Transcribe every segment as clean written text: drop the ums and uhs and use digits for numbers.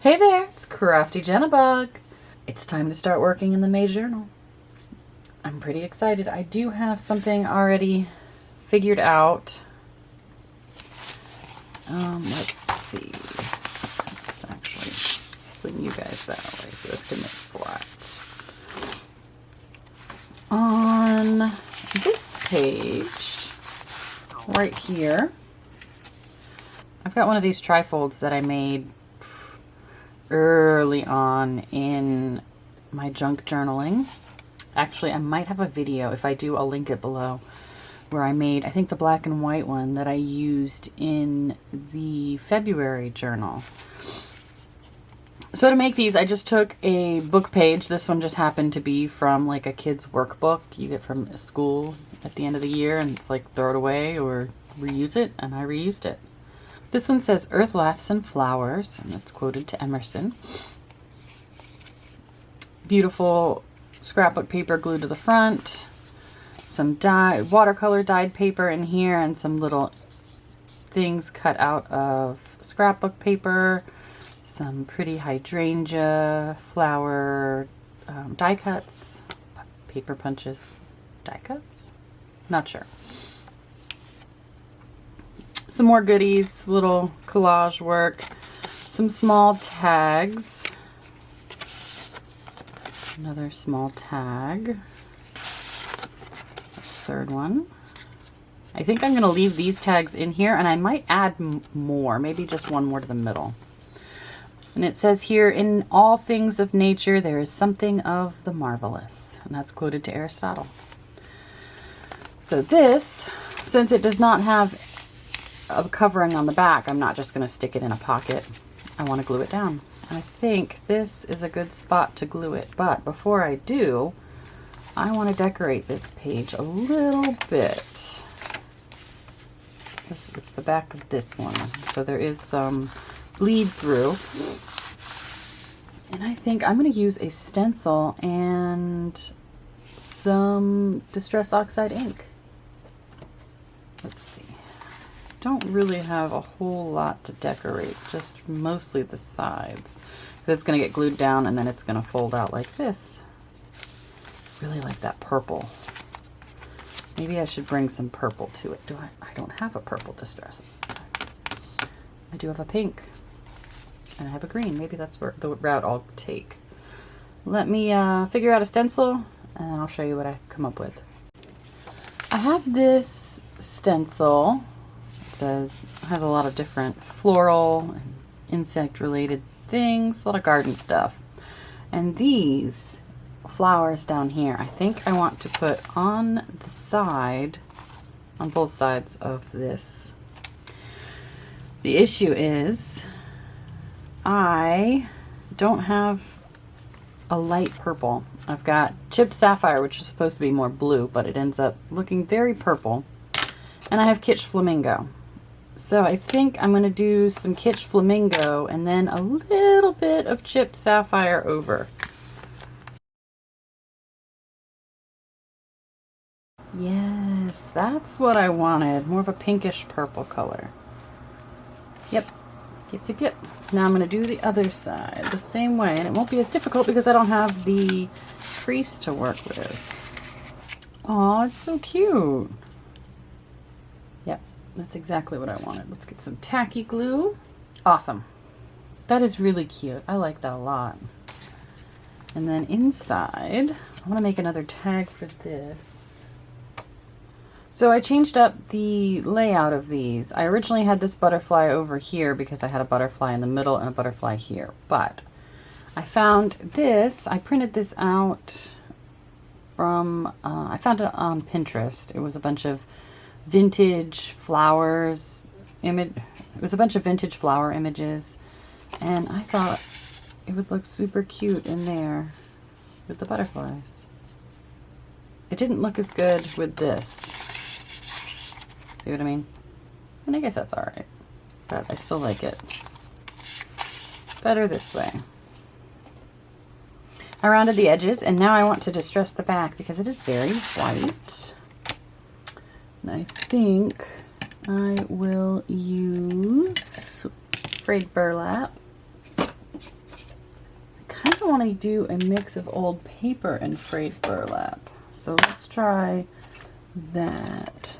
Hey there, it's Crafty Jennabug. It's time to start working in the May journal. I'm pretty excited. I do have something already figured out. Let's see. Let's actually sling you guys that way so this can look flat. On this page, right here, I've got one of these trifolds that I made early on in my junk journaling. Actually, I might have a video. If I do, I'll link it below, where I made, I think, the black and white one that I used in the February journal. So to make these, I just took a book page. This one just happened to be from like a kid's workbook you get from school at the end of the year, and it's like throw it away or reuse it, and I reused it. This one says Earth Laughs and Flowers, and that's quoted to Emerson. Beautiful scrapbook paper glued to the front. Some watercolor dyed paper in here, and some little things cut out of scrapbook paper. Some pretty hydrangea flower die cuts, paper punches, die cuts? Not sure. Some more goodies, little collage work, some small tags, another small tag, a third one. I think I'm going to leave these tags in here, and I might add more, maybe just one more to the middle. And it says here, in all things of nature, there is something of the marvelous, and that's quoted to Aristotle. So this, since it does not have a covering on the back, I'm not just going to stick it in a pocket. I want to glue it down. I think this is a good spot to glue it, but before I do, I want to decorate this page a little bit. It's the back of this one, so there is some bleed through, and I think I'm going to use a stencil and some Distress Oxide ink. Let's see. Don't really have a whole lot to decorate, just mostly the sides. It's going to get glued down and then it's going to fold out like this. Really like that purple. Maybe I should bring some purple to it. I don't have a purple Distress. I do have a pink and I have a green. Maybe that's where the route I'll take. Let me figure out a stencil and I'll show you what I come up with. I have this stencil. Has a lot of different floral and insect related things, a lot of garden stuff. And these flowers down here, I think I want to put on the side, on both sides of this. The issue is I don't have a light purple. I've got Chipped Sapphire, which is supposed to be more blue, but it ends up looking very purple. And I have Kitsch Flamingo. So I think I'm going to do some Kitsch Flamingo and then a little bit of Chipped Sapphire over. Yes, that's what I wanted. More of a pinkish purple color. Yep. Now I'm going to do the other side the same way, and it won't be as difficult because I don't have the crease to work with. Oh, it's so cute. Yep, that's exactly what I wanted. Let's get some tacky glue. Awesome. That is really cute. I like that a lot. And then inside, I want to make another tag for this. So I changed up the layout of these. I originally had this butterfly over here because I had a butterfly in the middle and a butterfly here. But I found this, I printed this out from, I found it on Pinterest. It was a bunch of vintage flowers it was a bunch of vintage flower images, and I thought it would look super cute in there with the butterflies. It didn't look as good with this. See what I mean? And I guess that's alright, but I still like it better this way. I rounded the edges, and now I want to distress the back because it is very white. And I think I will use frayed burlap I want to do a mix of old paper and frayed burlap. So let's try that.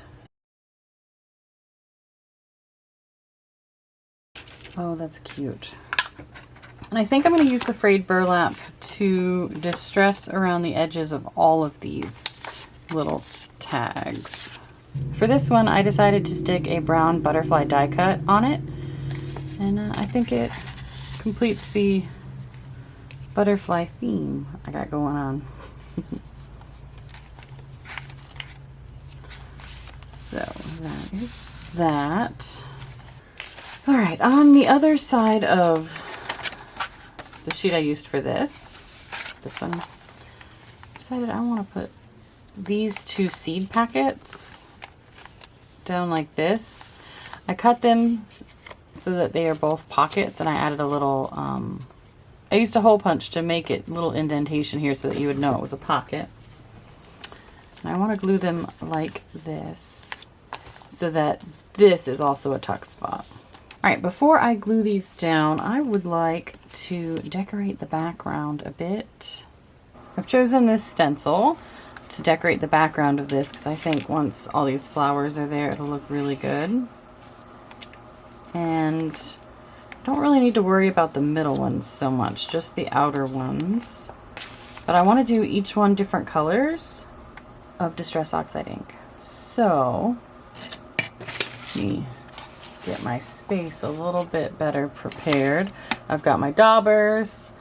Oh, that's cute. And I think I'm going to use the frayed burlap to distress around the edges of all of these little tags. For this one, I decided to stick a brown butterfly die cut on it, and I think it completes the butterfly theme I got going on. So that is that. All right, on the other side of the sheet I used for this one, I decided I want to put these two seed packets down like this. I cut them so that they are both pockets, and I added a little, I used a hole punch to make it a little indentation here so that you would know it was a pocket. And I want to glue them like this so that this is also a tuck spot. All right, before I glue these down, I would like to decorate the background a bit. I've chosen this stencil to decorate the background of this because I think once all these flowers are there, it'll look really good. And don't really need to worry about the middle ones so much, just the outer ones. But I want to do each one different colors of Distress Oxide ink. So, let me get my space a little bit better prepared. I've got my daubers,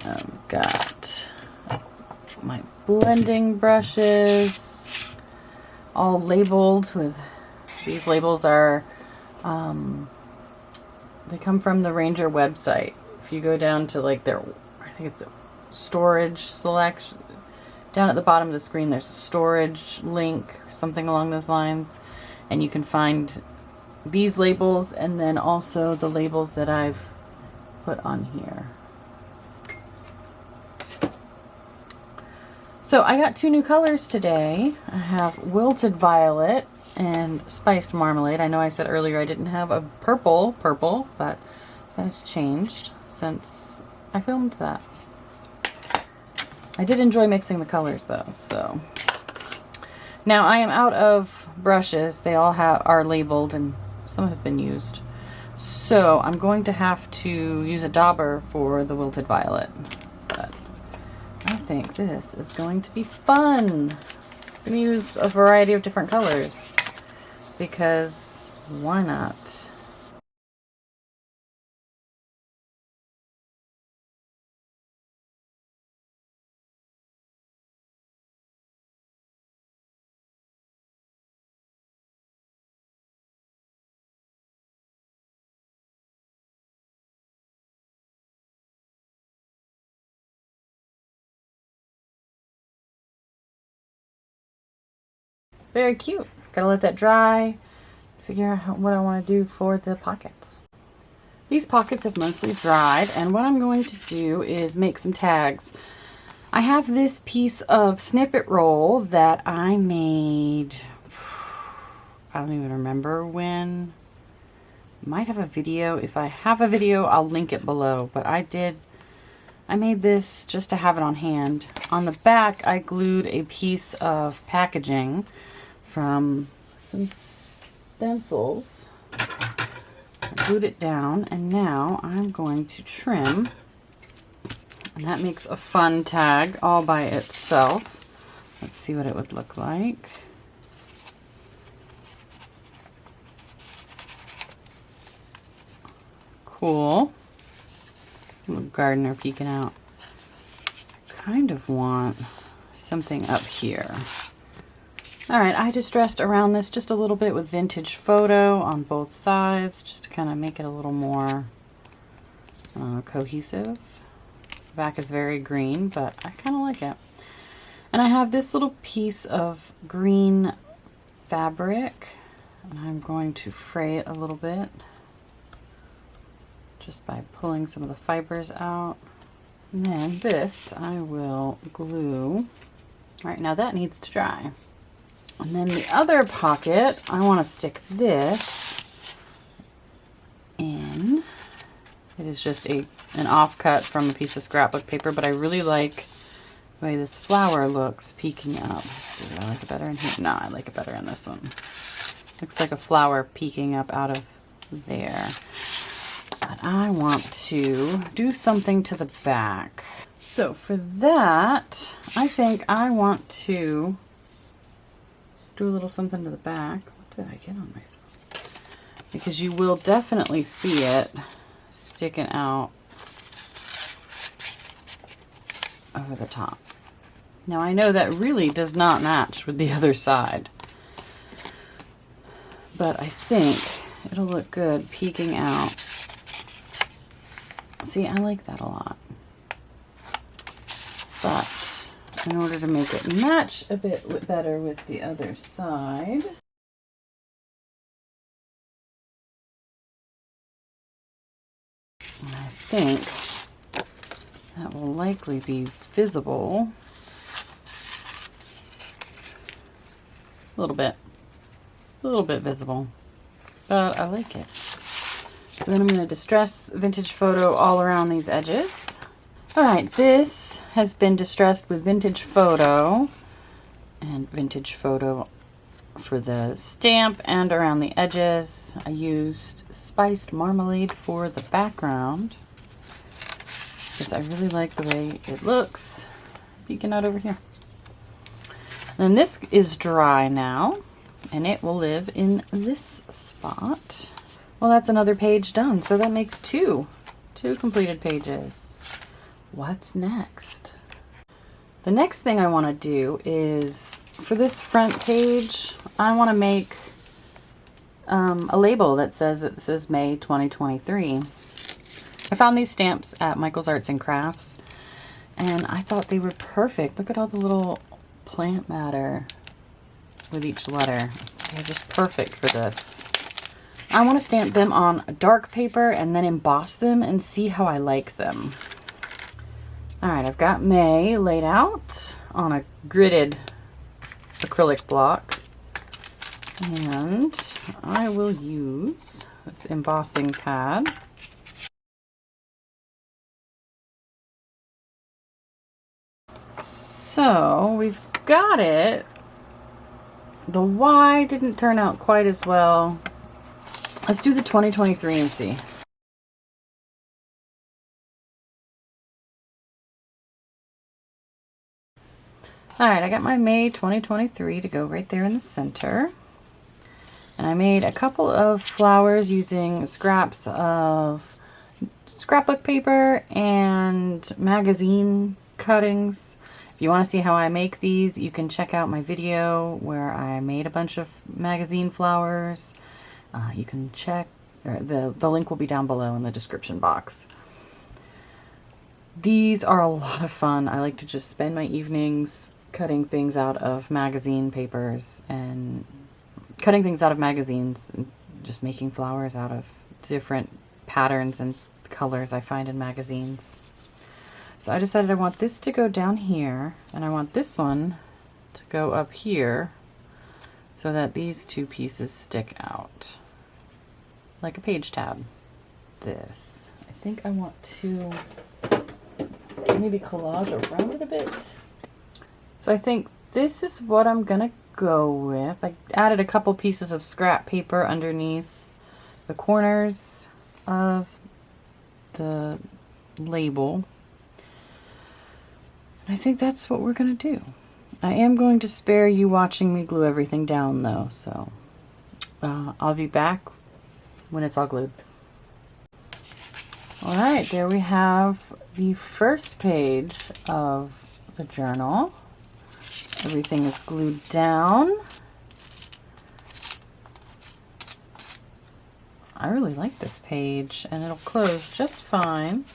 I've got my blending brushes, all labeled with, these labels are, they come from the Ranger website. If you go down to like their, I think it's storage selection, down at the bottom of the screen there's a storage link, something along those lines, and you can find these labels and then also the labels that I've put on here. So I got two new colors today. I have Wilted Violet and Spiced Marmalade. I know I said earlier I didn't have a purple, but that has changed since I filmed that. I did enjoy mixing the colors though, so. Now I am out of brushes. They all are labeled and some have been used. So I'm going to have to use a dauber for the Wilted Violet. But I think this is going to be fun. I'm going to use a variety of different colors because why not? Very cute. Gotta let that dry, figure out what I want to do for the pockets. These pockets have mostly dried, and what I'm going to do is make some tags. I have this piece of snippet roll that I made, I don't even remember when. Might have a video. If I have a video, I'll link it below, but I made this just to have it on hand. On the back, I glued a piece of packaging from some stencils. I glued it down, and now I'm going to trim, and that makes a fun tag all by itself. Let's see what it would look like. Cool. Little gardener peeking out. I kind of want something up here. Alright, I distressed around this just a little bit with Vintage Photo on both sides, just to kind of make it a little more cohesive. The back is very green, but I kind of like it. And I have this little piece of green fabric, and I'm going to fray it a little bit, just by pulling some of the fibers out. And then this I will glue. Alright, now that needs to dry. And then the other pocket, I want to stick this in. It is just an offcut from a piece of scrapbook paper, but I really like the way this flower looks peeking up. Do I like it better in here? No, I like it better in this one. Looks like a flower peeking up out of there. But I want to do something to the back. So for that, I think I want to do a little something to the back. What did I get on myself? Because you will definitely see it sticking out over the top. Now I know that really does not match with the other side, but I think it'll look good peeking out. See, I like that a lot. But in order to make it match a bit better with the other side, I think that will likely be visible a little bit visible, but I like it. So then I'm going to distress Vintage Photo all around these edges. All right, this has been distressed with Vintage Photo and Vintage Photo for the stamp and around the edges. I used Spiced Marmalade for the background because I really like the way it looks peeking out over here. And this is dry now, and it will live in this spot. Well, that's another page done, so that makes two completed pages. What's next? The next thing I want to do is, for this front page, I want to make a label that says May 2023. I found these stamps at Michael's Arts and Crafts, and I thought they were perfect. Look at all the little plant matter with each letter. They're just perfect for this. I want to stamp them on dark paper and then emboss them and see how I like them. All right, I've got May laid out on a gridded acrylic block, and I will use this embossing pad. So we've got it. The Y didn't turn out quite as well. Let's do the 2023 and see. All right, I got my May 2023 to go right there in the center. And I made a couple of flowers using scraps of scrapbook paper and magazine cuttings. If you want to see how I make these, you can check out my video where I made a bunch of magazine flowers. You can check, the link will be down below in the description box. These are a lot of fun. I like to just spend my evenings cutting things out of magazine papers and cutting things out of magazines and just making flowers out of different patterns and colors I find in magazines. So I decided I want this to go down here, and I want this one to go up here so that these two pieces stick out like a page tab. This, I think I want to maybe collage around it a bit. So I think this is what I'm gonna go with. I added a couple pieces of scrap paper underneath the corners of the label. I think that's what we're gonna do. I am going to spare you watching me glue everything down though, so I'll be back when it's all glued. All right, there we have the first page of the journal. Everything is glued down. I really like this page, and it'll close just fine.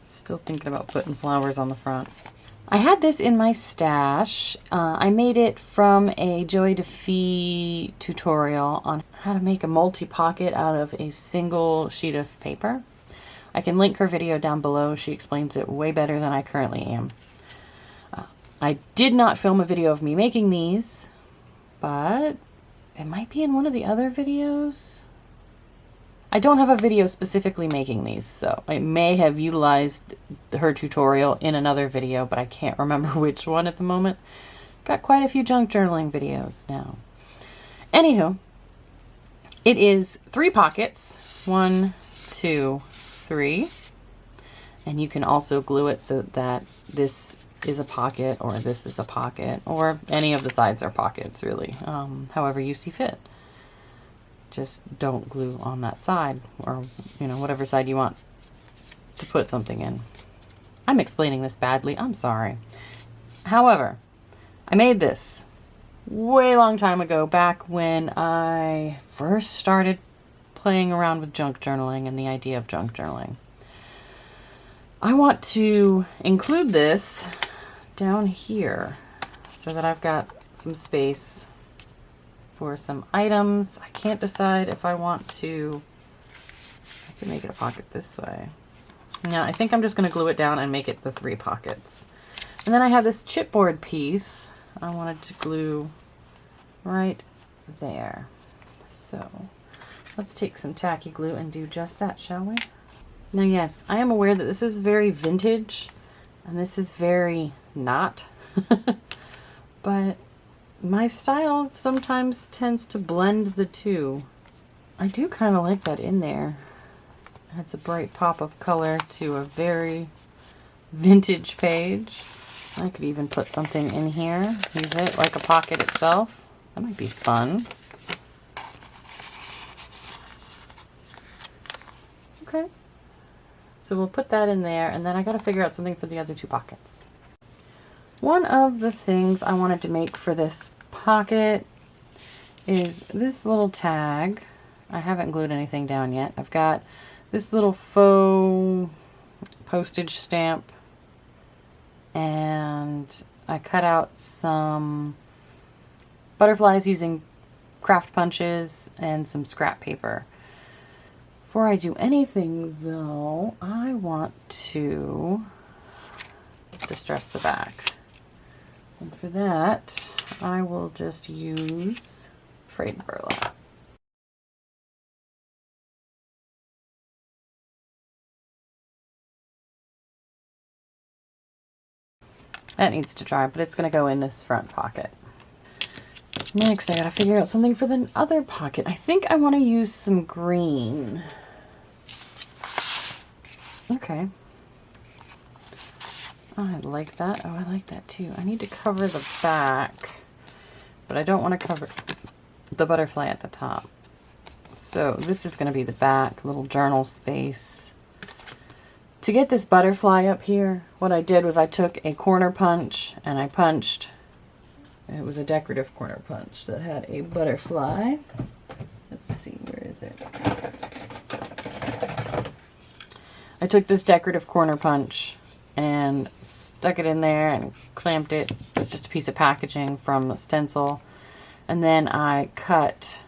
Still thinking about putting flowers on the front. I had this in my stash. I made it from a Joy DeFee tutorial on how to make a multi-pocket out of a single sheet of paper. I can link her video down below. She explains it way better than I currently am. I did not film a video of me making these, but it might be in one of the other videos. I don't have a video specifically making these, so I may have utilized her tutorial in another video, but I can't remember which one at the moment. Got quite a few junk journaling videos now. Anywho, it is 3 pockets. 1, 2, 3. And you can also glue it so that this is a pocket, or this is a pocket, or any of the sides are pockets, really, however you see fit. Just don't glue on that side, or, you know, whatever side you want to put something in. I'm explaining this badly, I'm sorry. However, I made this way long time ago, back when I first started playing around with junk journaling and the idea of junk journaling. I want to include this down here so that I've got some space for some items. I can't decide if I want to, I could make it a pocket this way. No, I think I'm just going to glue it down and make it the 3 pockets. And then I have this chipboard piece I wanted to glue right there. So let's take some tacky glue and do just that, shall we? Now, yes, I am aware that this is very vintage and this is very not, but my style sometimes tends to blend the two. I do kind of like that in there. Adds a bright pop of color to a very vintage page. I could even put something in here, use it like a pocket itself. That might be fun. Okay. So we'll put that in there, and then I gotta figure out something for the other 2 pockets. One of the things I wanted to make for this pocket is this little tag. I haven't glued anything down yet. I've got this little faux postage stamp, and I cut out some butterflies using craft punches and some scrap paper. Before I do anything, though, I want to distress the back. And for that, I will just use frayed burlap. That needs to dry, but it's going to go in this front pocket. Next, I gotta figure out something for the other pocket. I think I want to use some green. Okay. Oh, I like that. Oh, I like that too. I need to cover the back, but I don't want to cover the butterfly at the top. So this is going to be the back, little journal space. To get this butterfly up here, what I did was I took a corner punch and I punched. It was a decorative corner punch that had a butterfly. Let's see, where is it? I took this decorative corner punch and stuck it in there and clamped it. It's just a piece of packaging from a stencil. And then I cut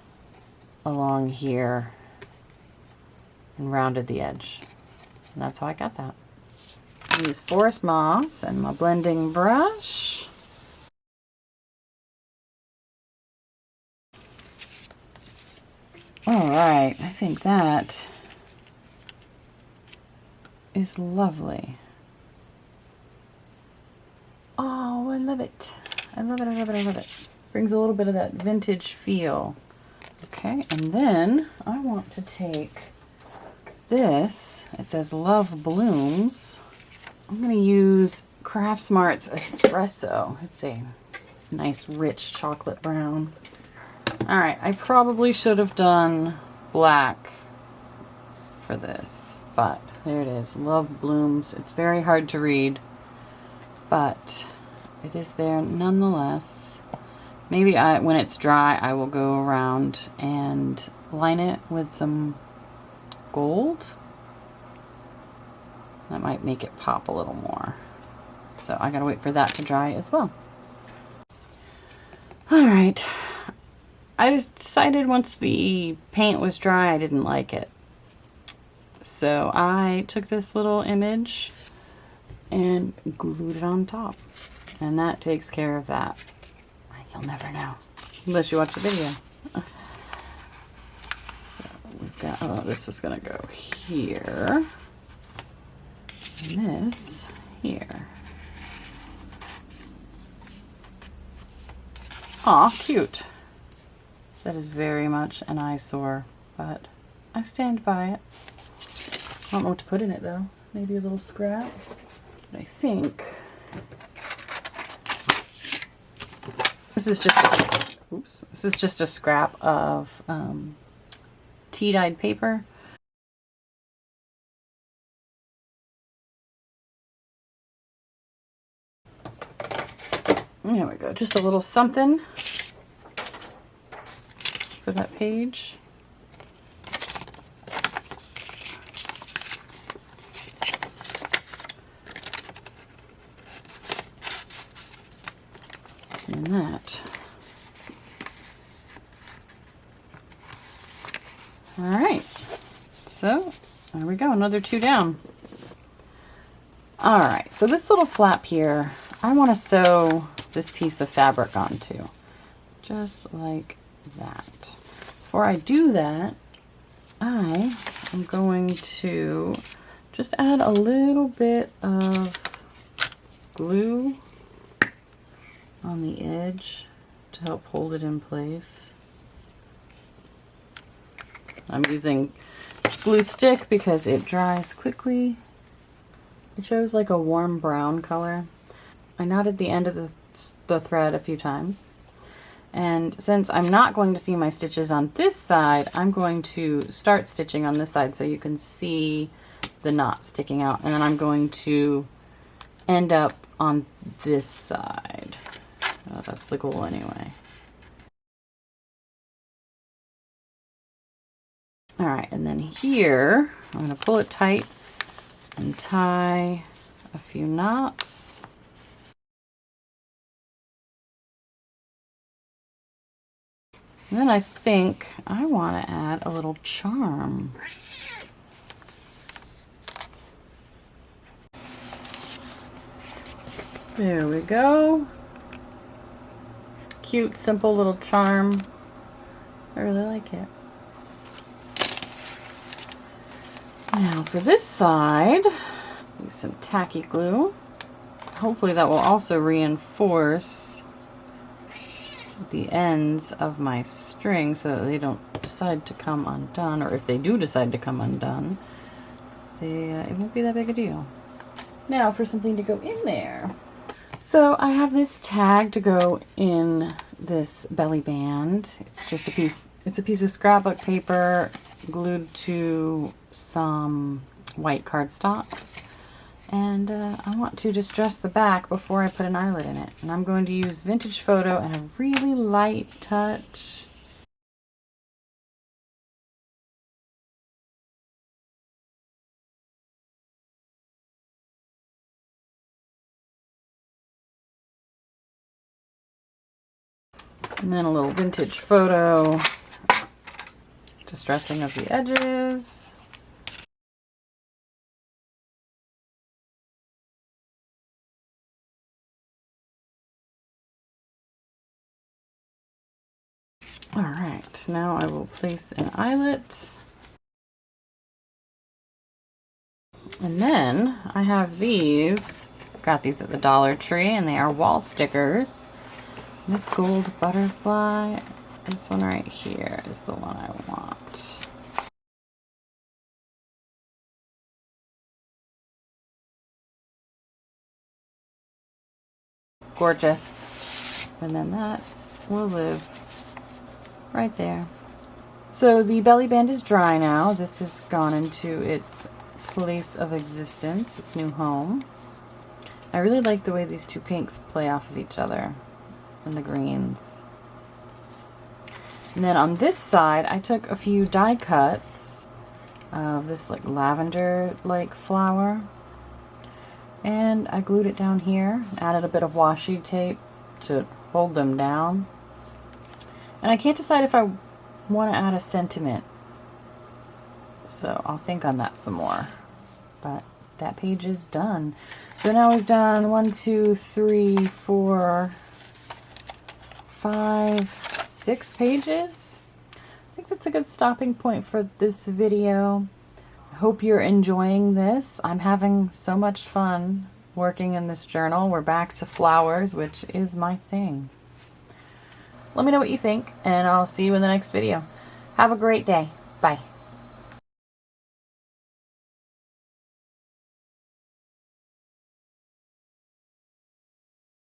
along here and rounded the edge. And that's how I got that. I use Forest Moss and my blending brush. All right, I think that is lovely. Oh, I love it. I love it, I love it, I love it. Brings a little bit of that vintage feel. Okay, and then I want to take this. It says Love Blooms. I'm going to use Craft Smart's Espresso. It's a nice, rich chocolate brown. All right, I probably should have done black for this, but there it is, Love Blooms. It's very hard to read, but it is there nonetheless. Maybe when it's dry, I will go around and line it with some gold. That might make it pop a little more. So I gotta wait for that to dry as well. All right. I just decided once the paint was dry, I didn't like it. So I took this little image and glued it on top. And that takes care of that. You'll never know, unless you watch the video. So we've got Oh, this was gonna go here. And this here. Aw, cute. That is very much an eyesore, but I stand by it. I don't know what to put in it though. Maybe a little scrap. But I think this is just a scrap of tea-dyed paper. There we go. Just a little something for that page. And that. All right. So there we go. Another 2 down. All right. So this little flap here, I want to sew this piece of fabric onto, just like that. Before I do that, I am going to just add a little bit of glue on the edge to help hold it in place. I'm using glue stick because it dries quickly. It shows like a warm brown color. I knotted the end of the thread a few times. And since I'm not going to see my stitches on this side, I'm going to start stitching on this side so you can see the knot sticking out. And then I'm going to end up on this side. Oh, that's the goal anyway. All right, and then here, I'm going to pull it tight and tie a few knots. And then I think I want to add a little charm. There we go. Cute, simple little charm. I really like it. Now for this side, use some tacky glue. Hopefully that will also reinforce the ends of my string so that they don't decide to come undone, or if they do decide to come undone, it won't be that big a deal. Now for something to go in there. So I have this tag to go in this belly band. It's just a piece of scrapbook paper glued to some white cardstock. And I want to distress the back before I put an eyelet in it. And I'm going to use Vintage Photo and a really light touch. And then a little Vintage Photo distressing of the edges. All right, now I will place an eyelet. And then I have these, got these at the Dollar Tree, and they are wall stickers. This gold butterfly, this one right here is the one I want. Gorgeous. And then that will live right there. So the belly band is dry now. This has gone into its place of existence, its new home. I really like the way these two pinks play off of each other and the greens. And then on this side, I took a few die cuts of this like lavender like flower, and I glued it down here, added a bit of washi tape to hold them down. And I can't decide if I want to add a sentiment, so I'll think on that some more. But that page is done. So now we've done 1, 2, 3, 4, 5, 6 pages. think that's a good stopping point for this video. I hope you're enjoying this. I'm having so much fun working in this journal. We're back to flowers, which is my thing. Let me know what you think, and I'll see you in the next video. Have a great day. Bye.